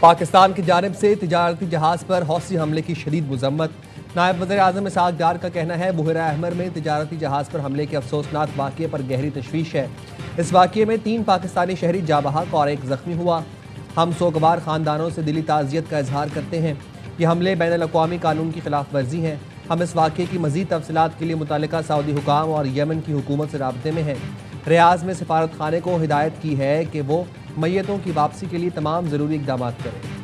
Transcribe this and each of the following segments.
पाकिस्तान की जानिब से तिजारती जहाज पर हौसी हमले की शदीद मजम्मत। नायब वज़ीर आज़म इसहाक डार का कहना है बुहरा अहमर में तिजारती जहाज पर हमले के अफसोसनाक वाक़े पर गहरी तशवीश है। इस वाक़े में 3 पाकिस्तानी शहरी जाँ बहक और 1 ज़ख्मी हुआ। हम सोगवार ख़ानदानों से दिली ताज़ियत का इजहार करते हैं। ये हमले बैनुल अक़वामी कानून की खिलाफ वर्जी हैं। हम इस वाक़े की मज़ीद तफसीलात के लिए मुतल्लिका सऊदी हुकाम और यमन की हुकूमत से राब्ते में हैं। रियाज में सफारत खाने को हिदायत की है कि वो मैयतों की वापसी के लिए तमाम ज़रूरी इक़दाम करें।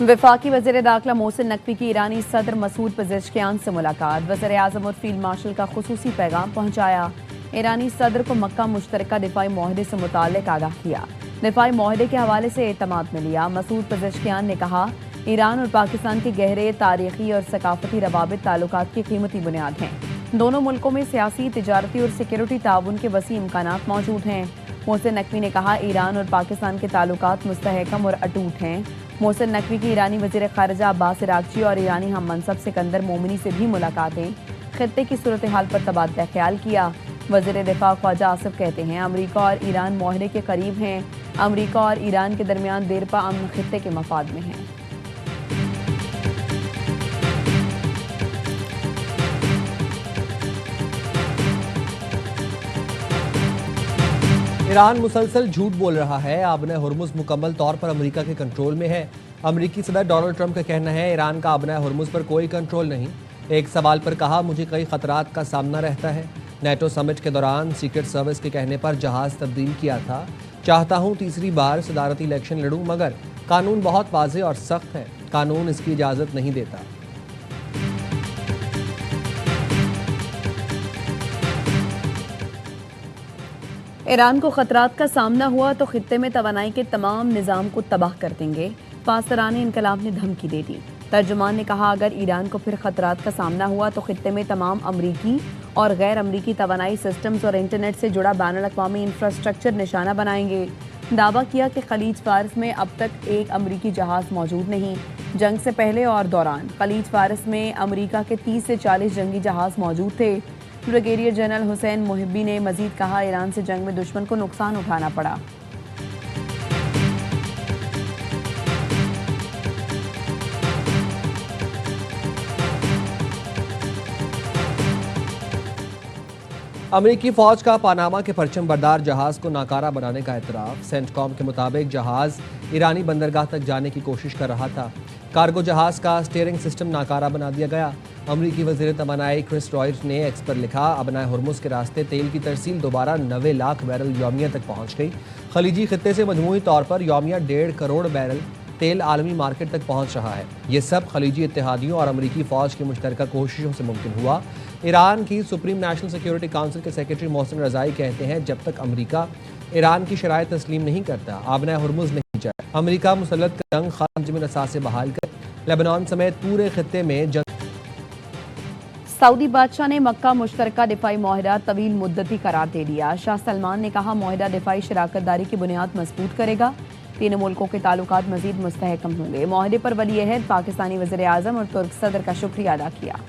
वफाकी वज़ीर दाखिला मोहसिन नकवी की ईरानी सदर मसूद पेज़ेश्कियान से मुलाकात। वज़ीर आज़म और फील्ड मार्शल का खुसूसी पैगाम पहुँचाया। ईरानी सदर को मक्का मुश्तरका दिफाई माहदे से मुताल्लिक़ आगाह किया। दिफाई माहदे के हवाले से एतमाद में लिया। मसूद पेज़ेश्कियान ने कहा ईरान और पाकिस्तान के गहरे तारीखी और सकाफती रवाबित ताल्लुकात की कीमती बुनियाद हैं। दोनों मुल्कों में सियासी, तिजारती और सिक्योरिटी ताउन के वसी इम्कानात मौजूद हैं। मोहसिन नकवी ने कहा ईरान और पाकिस्तान के ताल्लुकात मुस्तहकम और अटूट हैं। मोहसिन नकवी की ईरानी वज़ीर ख़ारिजा अब्बास इराक़ची और ईरानी हम मनसब सिकंदर मोमिनी से भी मुलाकातें। खित्ते की सूरत हाल पर तबादला ख्याल किया। वज़ीर दिफा ख्वाजा आसिफ कहते हैं अमरीका और ईरान माहदे के करीब हैं। अमरीका और ईरान के दरमियान देरपा अमन खित्ते के मफाद में है। ईरान मुसलसल झूठ बोल रहा है। आबना हुर्मुज़ मुकम्मल तौर पर अमेरिका के कंट्रोल में है। अमेरिकी सदर डोनाल्ड ट्रंप का कहना है ईरान का आबना हुर्मुज़ पर कोई कंट्रोल नहीं। एक सवाल पर कहा मुझे कई खतरात का सामना रहता है। नेटो समिट के दौरान सीक्रेट सर्विस के कहने पर जहाज़ तब्दील किया था। चाहता हूँ तीसरी बार सदारती इलेक्शन लड़ूँ, मगर कानून बहुत वाज़ेह और सख्त है। कानून इसकी इजाज़त नहीं देता। ईरान को खतरात का सामना हुआ तो खित्ते में तवानाई के तमाम निज़ाम को तबाह कर देंगे। पासरान इनकलाब ने धमकी दे दी। तर्जुमान ने कहा अगर ईरान को फिर खतरात का सामना हुआ तो खित्ते में तमाम अमरीकी और गैर अमरीकी तवानाई सिस्टम्स और इंटरनेट से जुड़ा बैनुल अक़वामी इंफ्रास्ट्रक्चर निशाना बनाएंगे। दावा किया कि खलीज फारस में अब तक एक अमरीकी जहाज़ मौजूद नहीं। जंग से पहले और दौरान खलीज फारस में अमरीका के 30 से 40 जंगी जहाज़ मौजूद थे। ब्रिगेडियर जनरल हुसैन मुहिब्बी ने मजीद कहा ईरान से जंग में दुश्मन को नुकसान उठाना पड़ा। अमेरिकी फौज का पानामा के परचम बरदार जहाज को नाकारा बनाने का एतराफ़। सेंटकॉम के मुताबिक जहाज ईरानी बंदरगाह तक जाने की कोशिश कर रहा था। कार्गो जहाज का स्टीयरिंग सिस्टम नाकारा बना दिया गया। अमरीकी वज़ीर तवानाई क्रिस रॉयट ने एक्स पर लिखा अबना हुर्मुज़ के रास्ते तेल की तरसील दोबारा 90 लाख बैरल यौमिया तक पहुँच गई। खलीजी खित्ते से मजमूई तौर पर यौमिया 1.5 करोड़ बैरल तेल आलमी मार्केट तक पहुँच रहा है। ये सब खलीजी इत्तेहादियों और अमरीकी फ़ौज की मुश्तरका कोशिशों से मुमकिन हुआ। ईरान की सुप्रीम नेशनल सिक्योरिटी काउंसिल के सेक्रेटरी मोहसिन रज़ाई कहते हैं जब तक अमरीका ईरान की शराइत तस्लीम नहीं करता आबना हुर्मुज़ नहीं जाए। अमरीका मुसल्लत जंग खर्ज में असासे बहाल कर लेबनान समेत पूरे खित्ते में जंग। सऊदी बादशाह ने मक्का मुश्तरका दिफाई माहिदा तवील मुद्दती करार दे दिया। शाह सलमान ने कहा माहिदा दिफाई शराकत दारी की बुनियाद मजबूत करेगा। तीनों मुल्कों के ताल्लुकात मजीद मुस्तहकम होंगे। माहिदे पर वली अहद पाकिस्तानी वज़ीर आज़म और तुर्क सदर का शुक्रिया अदा किया।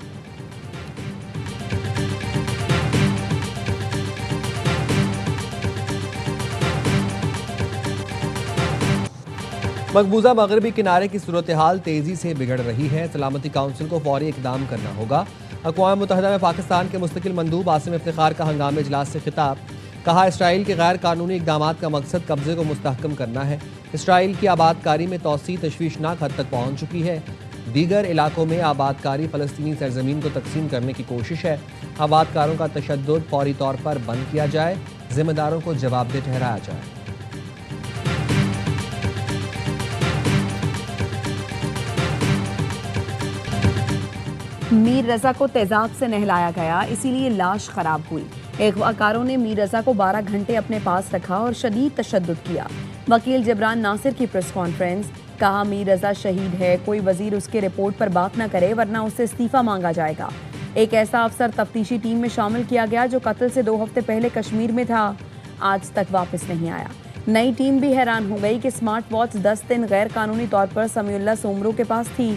मकबूजा मगरबी किनारे की सूरत हाल तेज़ी से बिगड़ रही है। सलामती काउंसिल को फौरी इकदाम करना होगा। अक़वाम मुत्तहिदा में पाकिस्तान के मुस्तकिल मंदूब आसिम इफ्तिखार का हंगामी इजलास से खिताब। कहा इसराइल के गैर कानूनी इक़दाम का मकसद कब्ज़े को मुस्तहकम करना है। इसराइल की आबादकारी में तोसी तशवीशनाक हद तक पहुँच चुकी है। दीगर इलाकों में आबादकारी फ़लस्तीनी सरज़मीन को तकसीम करने की कोशिश है। आबादकारों का तशद्दुद फौरी तौर पर बंद किया जाए। ज़िम्मेदारों को जवाबदेह ठहराया जाए। मीर रजा को तेजाब से नहलाया गया, इसीलिए लाश खराब हुई। अगवाकारों ने मीर रजा को 12 घंटे अपने पास रखा और शदीद तशद्दुद किया। वकील जबरान नासिर की प्रेस कॉन्फ्रेंस। कहा मीर रजा शहीद है, कोई वजीर उसके रिपोर्ट पर बात न करे वरना उससे इस्तीफा मांगा जाएगा। एक ऐसा अफसर तफ्तीशी टीम में शामिल किया गया जो कत्ल से 2 हफ्ते पहले कश्मीर में था, आज तक वापस नहीं आया। नई टीम भी हैरान हो गई कि स्मार्ट वॉच 10 दिन गैर कानूनी तौर पर समीउल्लाह सोमरो के पास थी।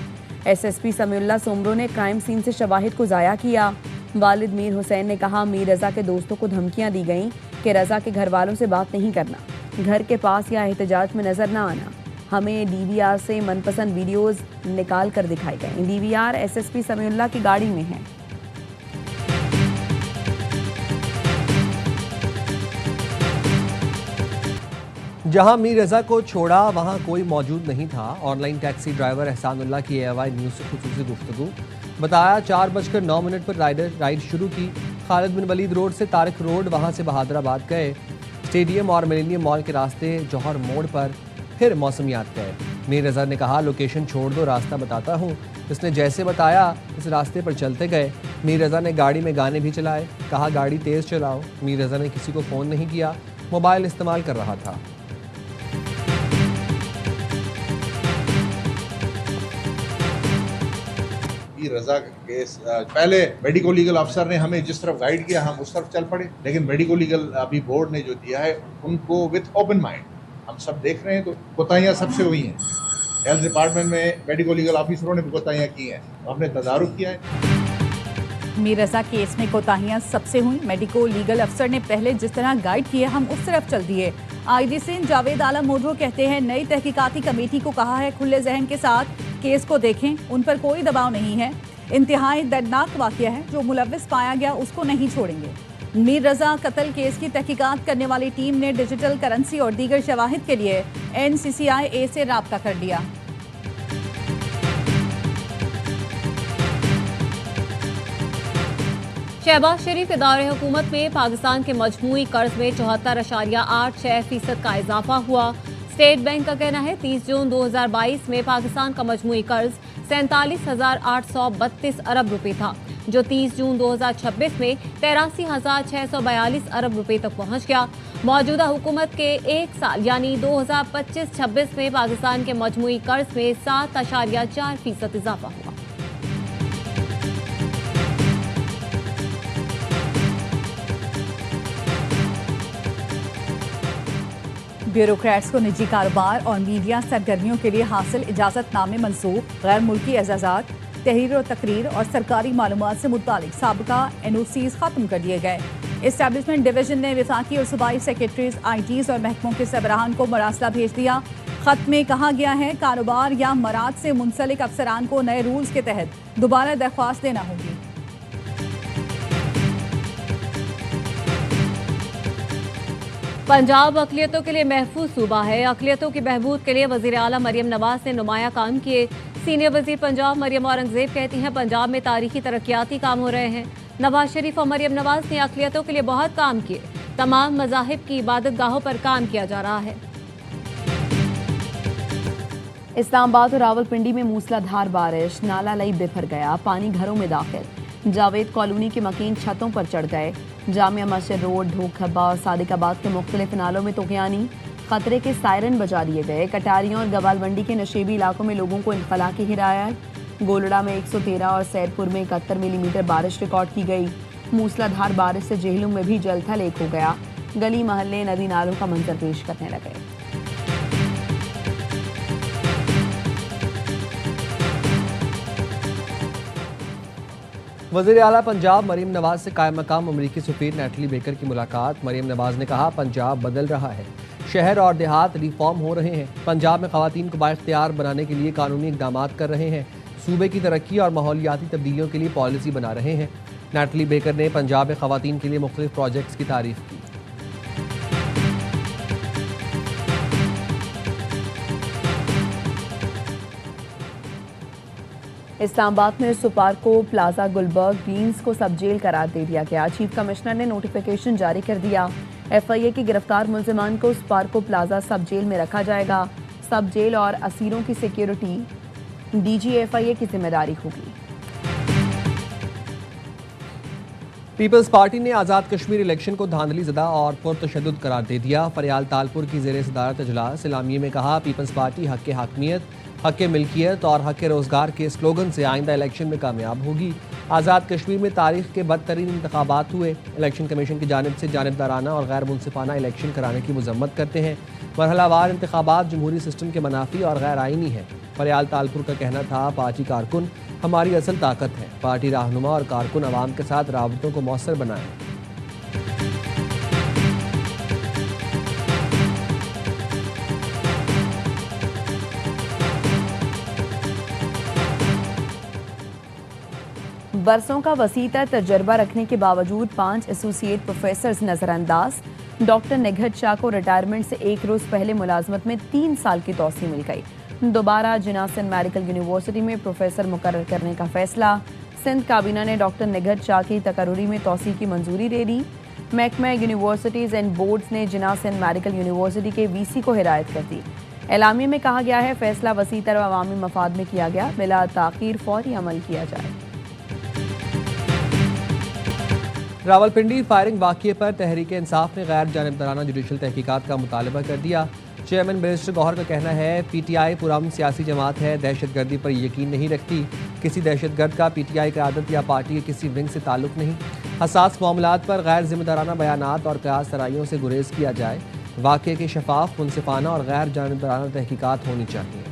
एसएसपी समीउल्लाह सोमरो ने क्राइम सीन से शवाहिद को ज़ाया किया। वालिद मीर हुसैन ने कहा, मीर रजा के दोस्तों को धमकियां दी गईं कि रजा के घर वालों से बात नहीं करना, घर के पास या एहतजाज में नजर ना आना। हमें डीवीआर से मनपसंद वीडियोस निकाल कर दिखाई गई। डीवीआर एसएसपी समीउल्लाह की गाड़ी में है। जहां मीर रजा को छोड़ा वहां कोई मौजूद नहीं था। ऑनलाइन टैक्सी ड्राइवर एहसानुल्लाह की एएवाई न्यूज़ से खुसूसी गुफ्तगू। बताया 4:09 पर राइड शुरू की। खालिद बिन वलीद रोड से तारिक रोड, वहां से बहादुराबाद गए। स्टेडियम और मिलेनियम मॉल के रास्ते जौहर मोड़ पर फिर मौसमियात गए। मीर रजा ने कहा, लोकेशन छोड़ दो, रास्ता बताता हूँ। इसने जैसे बताया इस रास्ते पर चलते गए। मीर रजा ने गाड़ी में गाने भी चलाए। कहा, गाड़ी तेज़ चलाओ। मीर रजा ने किसी को फ़ोन नहीं किया, मोबाइल इस्तेमाल कर रहा था। रजा का केस पहले मेडिको लीगल अफसर ने हमें जिस तरफ गाइड किया हम उस तरफ चल पड़े, लेकिन मेडिको लीगल अभी बोर्ड ने जो दिया है उनको विथ ओपन माइंड हम सब देख रहे हैं। तो कोताहियां सबसे हुई हैं। हेल्थ डिपार्टमेंट में मेडिको लीगल ऑफिसरों ने भी कोताहियां की हैं, हमने तदारुक किया है। मीर रजा केस में कोताहियां सबसे हुई। मेडिको लीगल अफसर ने पहले जिस तरह गाइड किए हम उस तरफ चल दिए। आईजी सिंध जावेद आलम मोड्रो कहते हैं, नई तहकीकाती कमेटी को कहा है खुले जहन के साथ केस को देखें, उन पर कोई दबाव नहीं है। इंतहाई दर्दनाक वाकया है, जो मुलव्विस पाया गया उसको नहीं छोड़ेंगे। मीर रजा कत्ल केस की तहकीकात करने वाली टीम ने डिजिटल करेंसी और दीगर शवाहिद के लिए NCCIA से राब्ता कर लिया। शहबाज शरीफ इदारे हुकूमत में पाकिस्तान के मजमूई कर्ज में 74.86% का इजाफा हुआ। स्टेट बैंक का कहना है 30 जून 2022 में पाकिस्तान का मजमूई कर्ज 47,832 अरब रुपए था, जो 30 जून 2026 में 83,642 अरब रुपए तक पहुंच गया। मौजूदा हुकूमत के एक साल यानी 2025-26 में पाकिस्तान के मजमूई कर्ज में 7.4% इजाफा हुआ। ब्यूरोक्रेट्स को निजी कारोबार और मीडिया सरगर्मियों के लिए हासिल इजाज़तनामे मनसूख, गैर मुल्की एजाज़ात, तहरीर और तकरीर और सरकारी मालूमात से मुतालिक साबिका NOCs ख़त्म कर दिए गए। इस्टेब्लिशमेंट डिवीजन ने वफाकी और सूबाई सेक्रेटरीज, ITs और महकमों के सरबराहान को मरासला भेज दिया। खत में कहा गया है, कारोबार या मराद से मुंसलिक अफसरान को नए रूल्स के तहत दोबारा दरख्वास्त देना होगी। पंजाब अक़लियतों के लिए महफूज सूबा है। अक़लियतों की बहबूद के लिए वज़ीर आला मरियम नवाज ने नुमाया काम किए। सीनियर वज़ीर पंजाब मरियम औरंगज़ेब कहती हैं, पंजाब में तारीखी तरक्याती काम हो रहे हैं। नवाज शरीफ और मरियम नवाज ने अक़लियतों के लिए बहुत काम किए। तमाम मज़ाहिब की इबादत गाहों पर काम किया जा रहा है। इस्लामाबाद और रावलपिंडी में मूसलाधार बारिश, नाला लई बिफर गया, पानी घरों में दाखिल। जावेद कॉलोनी के मकीन छतों पर चढ़ गए। जामिया मस्जिद रोड, ढोक खब्बा और सादिकाबाद के मुख्तलिफ नालों में तुग़यानी, खतरे के सायरन बजा दिए गए। कटारियों और गवालमंडी के नशेबी इलाकों में लोगों को इनखला की हिदायत। गोलड़ा में 113 और सैदपुर में 71 मिलीमीटर बारिश रिकॉर्ड की गई। मूसलाधार बारिश से जेहलुम में भी जलथल एक हो गया। गली महल्ले नदी नालों का मंजर पेश करने लगे। वज़ीर आला पंजाब मरियम नवाज से कायम मकाम अमरीकी सफ़ीर नैटली बेकर की मुलाकात। मरियम नवाज ने कहा, पंजाब बदल रहा है, शहर और देहात रिफॉर्म हो रहे हैं। पंजाब में ख़वातीन को बाइख्तियार बनाने के लिए कानूनी इक़दाम कर रहे हैं। सूबे की तरक्की और माहौलियाती तब्दीलियों के लिए पॉलिसी बना रहे हैं। नैटली बेकर ने पंजाब में ख़वातीन के लिए मुख्तलिफ प्रोजेक्ट्स की तारीफ़ की। इस्लामाबाद में सुपारको प्लाजा गुलबर्ग ग्रीन्स को सब जेल करार दे दिया गया। चीफ कमिश्नर ने नोटिफिकेशन जारी कर दिया। FIA की गिरफ्तार मुलजिमान को सुपारको प्लाजा सब जेल में रखा जाएगा। सब जेल और असीरों की सिक्योरिटी DG FIA की जिम्मेदारी होगी। पीपल्स पार्टी ने आज़ाद कश्मीर इलेक्शन को धांधली ज़दा और पुरतशद्दुद करार दे दिया। फरियाल तालपुर की ज़ेर सदारत इजलास इलामिये में कहा, पीपल्स पार्टी हक़ के हाकमियत, हक़ के मिल्कियत और हक़ के रोज़गार के स्लोगन से आइंदा इलेक्शन में कामयाब होगी। आज़ाद कश्मीर में तारीख़ के बदतरीन इंतखाबात हुए। इलेक्शन कमीशन की जानिब से जानिबदाराना और गैर मुनसिफाना इलेक्शन कराने की मजम्मत करते हैं। मरहलावार इंतखाबात जमहूरी सिस्टम के मनाफी और गैर आइनी है। फरियाल तालपुर का कहना था, पार्टी कारकुन हमारी असल ताकत है। पार्टी रहनुमा और कारकुन अवाम के साथ राबतों को मौसर बनाएं। बरसों का वसीता तजर्बा रखने के बावजूद 5 एसोसिएट प्रोफेसर्स नजरअंदाज। डॉक्टर निघत शाह को रिटायरमेंट से एक रोज पहले मुलाजमत में 3 साल की तौसी मिल गई। दोबारा जिन्ना सिंध मेडिकल यूनिवर्सिटी में प्रोफेसर मुकर्रर करने का फैसला। सिंध काबीना ने डॉक्टर निघत शाह की तकर्री में तौसी की मंजूरी दे दी। महकमा यूनिवर्सिटीज एंड बोर्ड्स ने जिन्ना सिंध मेडिकल यूनिवर्सिटी के वीसी को हिदायत कर दी। एलामिया में कहा गया है, फैसला वसीतर व अवामी मफाद में किया गया, बिला ताखीर फौरी अमल किया जाए। रावलपिंडी फायरिंग वाक़ये पर तहरीक इंसाफ ने गैर जानिबदाराना जुडिशल तहकीकात का मुतालबा कर दिया। चेयरमैन बैरिस्टर गौहर का कहना है, पीटीआई पुरअमन सियासी जमात है, दहशतगर्दी पर यकीन नहीं रखती। किसी दहशतगर्द का पीटीआई क़यादत या पार्टी के किसी विंग से ताल्लुक नहीं। हसास मामलात पर गैर जिम्मेदाराना बयानात और क़यास सराइयों से गुरेज किया जाए। वाक़ये की शफाफ, मुनसिफाना और गैर जानिबदाराना तहकीकात होनी चाहिए।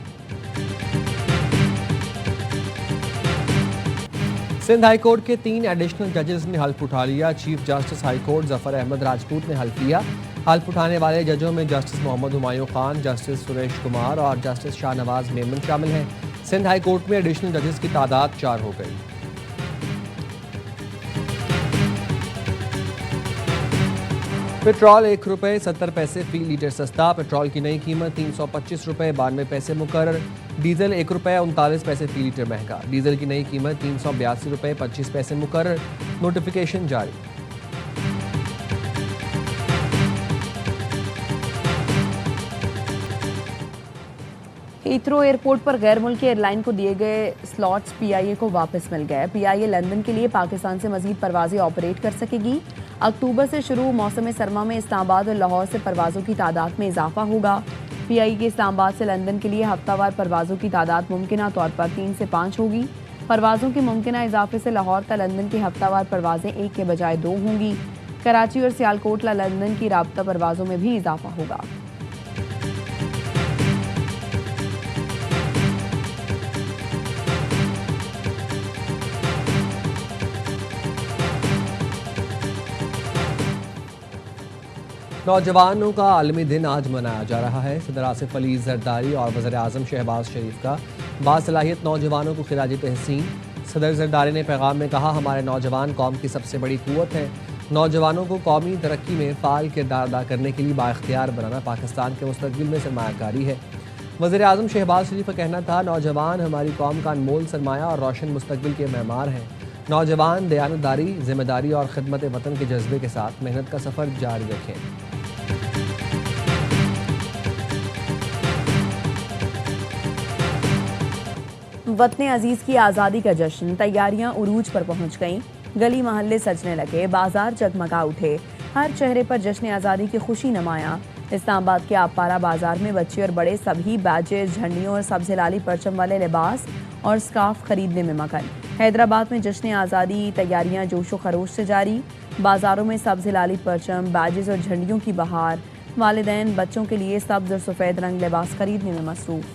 सिंध हाई कोर्ट के 3 एडिशनल जजेस ने हल्फ उठा लिया। Chief justice high court Zafar Ahmed Rajput ने हल्फ लिया। हल्फ उठाने वाले जजों में जस्टिस मोहम्मद हुमायूं खान, जस्टिस सुरेश कुमार और जस्टिस शाहनवाज मेमन शामिल हैं। सिंध हाई कोर्ट में एडिशनल जजेस की तादाद 4 हो गई। पेट्रोल ₹1.70 फी लीटर सस्ता। पेट्रोल की नई कीमत ₹325.92 मुकर्रर। डीजल ₹1.39 फी लीटर महंगा। डीजल की नई कीमत ₹382.25 मुकर्रर। नोटिफिकेशन जारी। हीथ्रो एयरपोर्ट पर गैर मुल्की एयरलाइन को दिए गए स्लॉट्स पीआईए को वापस मिल गए। पीआईए लंदन के लिए पाकिस्तान से मजीद परवाजें ऑपरेट कर सकेगी। अक्टूबर से शुरू मौसम सरमा में इस्लामाबाद और लाहौर से परवाज़ों की तादाद में इजाफा होगा। पीआईए के इस्लामाबाद से लंदन के लिए हफ्तावार परवाज़ों की तादाद मुमकिना तौर पर 3 से 5 होगी। परवाज़ों के मुमकिना इजाफे से लाहौर ता लंदन की हफ्तावार परवाज़ें 1 के बजाय 2 होंगी। कराची और सियालकोट ला लंदन की राबता परवाज़ों में भी इजाफा होगा। नौजवानों का आलमी दिन आज मनाया जा रहा है। सदर आसिफ अली जरदारी और वज़ीर आज़म शहबाज शरीफ का बासलाहियत नौजवानों को खिराज तहसीन। सदर जरदारी ने पैगाम में कहा, हमारे नौजवान कौम की सबसे बड़ी क़ुव्वत है। नौजवानों को कौमी तरक्की में फ़ाल किरदार अदा करने के लिए बाइख्तियार बनाना पाकिस्तान के मुस्तक़बिल में सरमायाकारी है। वज़ीर आज़म शहबाज शरीफ का कहना था, नौजवान हमारी कौम का अनमोल सरमाया और रोशन मुस्तक़बिल के मेहमान हैं। नौजवान दयानतदारी, ज़िम्मेदारी और खिदमत वतन के जज्बे के साथ मेहनत का सफ़र जारी रखें। वतन अजीज़ की आज़ादी का जश्न, तैयारियां उरूज पर पहुंच गईं। गली मोहल्ले सजने लगे, बाजार जगमगा उठे, हर चेहरे पर जश्न आज़ादी की खुशी नुमायां। इस्लामाबाद के आपारा बाजार में बच्चे और बड़े सभी बैजेस, झंडियों और सब्ज़ लाली परचम वाले लिबास और स्कार्फ खरीदने में मगन। हैदराबाद में जश्न आज़ादी तैयारियां जोशो खरोश से जारी। बाजारों में सब्ज़ लाली परचम, बैजेस और झंडियों की बहार। वालिदैन बच्चों के लिए सब्ज़ और सफ़ेद रंग लिबास खरीदने में मसरूफ़।